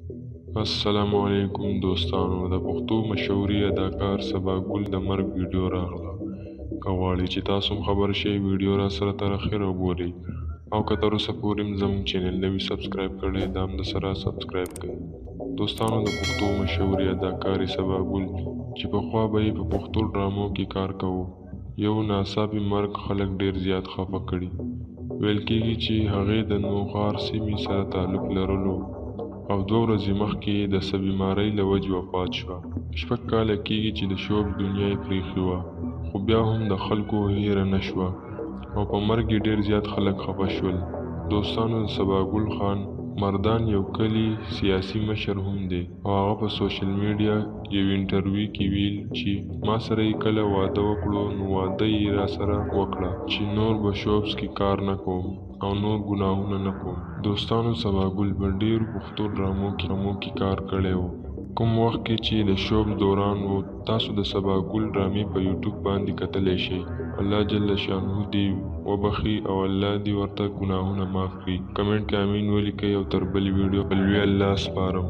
السلام علیکم دوستانو، د پښتو مشهوري اداکار سبا ګل د مرګ ویډیو راغله. که غواړئ چې تاسو هم خبر شئ ویډیو را سره تر اخره وګورئ، او که تر اوسه پورې هم زموږ چینل نه وي سبسکرایب کړی دا هم درسره سبسکرایب کړئ. دوستانو، د پښتو مشهوري اداکارې سبا ګل چې پخوا به یې په پښتو ډرامو کې کار کوو، یو ناڅاپي مرګ خلک ډېر زیات خفه کړي. ویل کېږي چې هغې د نوغار سیمې سره تعلق لرلو او 2 ورځې مخکې یې د څه بیمارۍ له وجې وفات شوه. 6 کاله کېږي چې د شوب دنیا یې پرېښې وه، خو بیا هم د خلکو هېره نه شوه او په مرګ یې ډېر زیات خلک خفه شول. دوستانو، د سبا ګل خان مردان یو کلي سیاسي مشر هم دی او هغه په سوشل میډیا یو انټرویو کې ویل چې ما سره یې کله واده وکړو نو واده یې را سره وکړه چې نور به شوبس کې کار نه کوم او نور ګناهونه نه کوم. دوستانو، سبا ګل په ډېرو پښتو ډرامو کې کار کړی و. کوم وخت کې چې د شوب دوران و، تاسو د سبا ګل ډرامې په یوټیوب باندې کتلی شئ. الله جل شانه دې وبخي او الله دې ورته ګناهونه معاف کړي. کمنټ کې امین ولیکئ او تر بلې ویډیو په لوی الله سپارم.